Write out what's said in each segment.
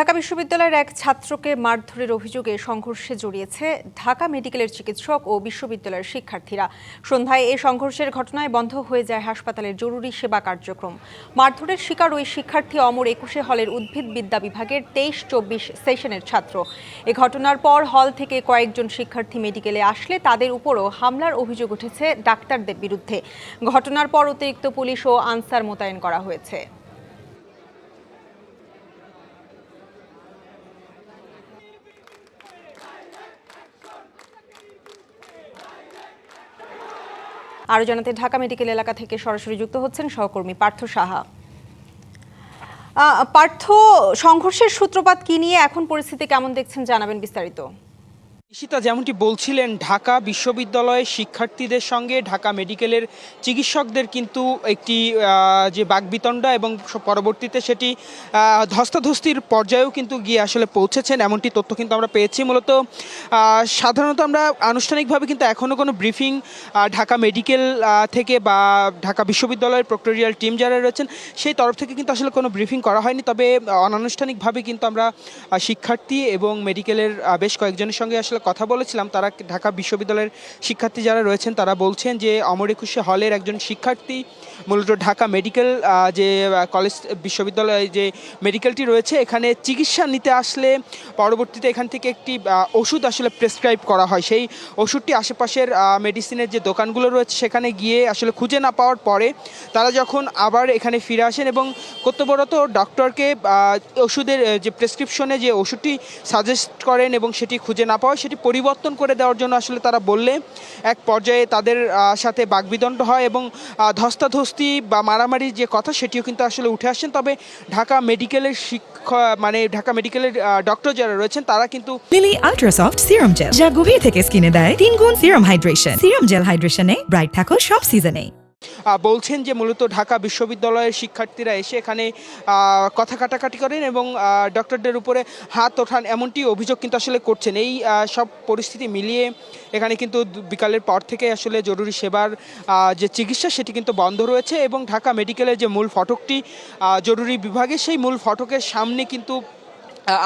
ঢাকা বিশ্ববিদ্যালয়ের এক ছাত্রকে মারধরের অভিযোগে সংঘর্ষে জড়িয়েছে ঢাকা মেডিকেলের চিকিৎসক ও বিশ্ববিদ্যালয়ের শিক্ষার্থীরা। সন্ধ্যায় এই সংঘর্ষের ঘটনায় বন্ধ হয়ে যায় হাসপাতালের জরুরি সেবা কার্যক্রম। মারধরের শিকার ওই শিক্ষার্থী অমর ২১ হলের উদ্ভিদবিদ্যা বিভাগের ২৩-২৪ সেশনের ছাত্র। এ ঘটনার পর হল থেকে কয়েকজন শিক্ষার্থী মেডিকেলে আসলে তাদের উপরও হামলার অভিযোগ উঠেছে ডাক্তারদের বিরুদ্ধে। ঘটনার পর অতিরিক্ত পুলিশ ও আনসার মোতায়েন করা হয়েছে। আরও জানাতে ঢাকা মেডিকেল এলাকা থেকে সরাসরি যুক্ত হচ্ছেন সহকর্মী পার্থ সাহা। পার্থ, সংঘর্ষের সূত্রপাত কি নিয়ে এখন পরিস্থিতি কেমন দেখছেন জানাবেন বিস্তারিত। ঈশিতা যেমনটি বলছিলেন, ঢাকা বিশ্ববিদ্যালয়ের শিক্ষার্থীদের সঙ্গে ঢাকা মেডিকেলের চিকিৎসকদের কিন্তু একটি যে বাকবিতণ্ডা এবং পরবর্তীতে সেটি ধস্তাধস্তির পর্যায়েও কিন্তু গিয়ে আসলে পৌঁছেছেন, এমনটি তথ্য কিন্তু আমরা পেয়েছি। মূলত সাধারণত আমরা আনুষ্ঠানিকভাবে কিন্তু এখনও কোনো ব্রিফিং ঢাকা মেডিকেল থেকে বা ঢাকা বিশ্ববিদ্যালয়ের প্রক্টোরিয়াল টিম যারা রয়েছেন সেই তরফ থেকে কিন্তু আসলে কোনো ব্রিফিং করা হয়নি। তবে অনানুষ্ঠানিকভাবে কিন্তু আমরা শিক্ষার্থী এবং মেডিকেলের বেশ কয়েকজনের সঙ্গে আসলে কথা বলেছিলাম। তারা ঢাকা বিশ্ববিদ্যালয়ের শিক্ষার্থী যারা রয়েছেন তারা বলছেন যে অমর ২১ হলের একজন শিক্ষার্থী মূলত ঢাকা মেডিকেল যে কলেজ বিশ্ববিদ্যালয় যে মেডিকেলটি রয়েছে এখানে চিকিৎসা নিতে আসলে পরবর্তীতে এখান থেকে একটি ওষুধ আসলে প্রেসক্রাইব করা হয়। সেই ওষুধটি আশেপাশের মেডিসিনের যে দোকানগুলো রয়েছে সেখানে গিয়ে আসলে খুঁজে না পাওয়ার পরে তারা যখন আবার এখানে ফিরে আসেন এবং কর্তব্যরত ডক্টরকে ওষুধের যে প্রেসক্রিপশনে যে ওষুধটি সাজেস্ট করেন এবং সেটি খুঁজে না পাওয়া সেটি পরিবর্তন করে দেওয়ার জন্য আসলে তারা বললে এক পর্যায়ে তাদের সাথে বাকবিতণ্ড হয় এবং ধস্তাধস্তি বা মারামারি যে কথা সেটিও কিন্তু আসলে উঠে আসেন। তবে ঢাকা মেডিকেলের ঢাকা মেডিকেলের ডক্টর যারা রয়েছেন তারা কিন্তু লিলি আল্ট্রাসফট সিরাম জেল যা গভীর থেকে স্কিনে দেয় 3 গুণ সিরাম হাইড্রেশন। সিরাম জেল হাইড্রেশনে ব্রাইট থাকো সব সিজনে। বলছেন যে মূলত ঢাকা বিশ্ববিদ্যালয়ের শিক্ষার্থীরা এসে এখানে কথা কাটাকাটি করেন এবং ডক্টরদের উপরে হাত ওঠান, এমনটি অভিযোগ কিন্তু আসলে করছেন। এই সব পরিস্থিতি মিলিয়ে এখানে কিন্তু বিকালের পর থেকে আসলে জরুরি সেবার যে চিকিৎসা সেটি কিন্তু বন্ধ রয়েছে এবং ঢাকা মেডিকেলের যে মূল ফটকটি জরুরি বিভাগে সেই মূল ফটকের সামনে কিন্তু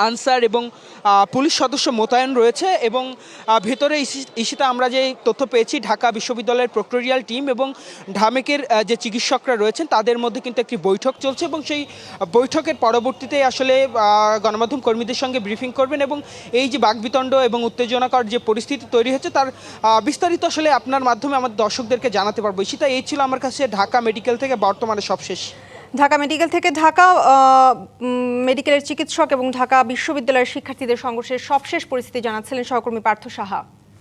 আনসার এবং পুলিশ সদস্য মোতায়েন রয়েছে এবং ভেতরে ঈশিতা আমরা যে তথ্য পেয়েছি ঢাকা বিশ্ববিদ্যালয়ের প্রক্টোরিয়াল টিম এবং ঢামেকের যে চিকিৎসকরা রয়েছেন তাদের মধ্যে কিন্তু একটি বৈঠক চলছে এবং সেই বৈঠকের পরবর্তীতে আসলে গণমাধ্যম কর্মীদের সঙ্গে ব্রিফিং করবেন এবং এই যে বাকবিতণ্ড এবং উত্তেজনাকর যে পরিস্থিতি তৈরি হচ্ছে তার বিস্তারিত আসলে আপনার মাধ্যমে আমাদের দর্শকদেরকে জানাতে পারবো। ঈশিতা, এই ছিল আমার কাছে ঢাকা মেডিকেল থেকে বর্তমানে সবশেষ। ঢাকা মেডিকেল থেকে ঢাকা মেডিকেলের চিকিৎসক এবং ঢাকা বিশ্ববিদ্যালয়ের শিক্ষার্থীদের সংঘর্ষের সবশেষ পরিস্থিতি জানাচ্ছিলেন সহকর্মী পার্থ সাহা।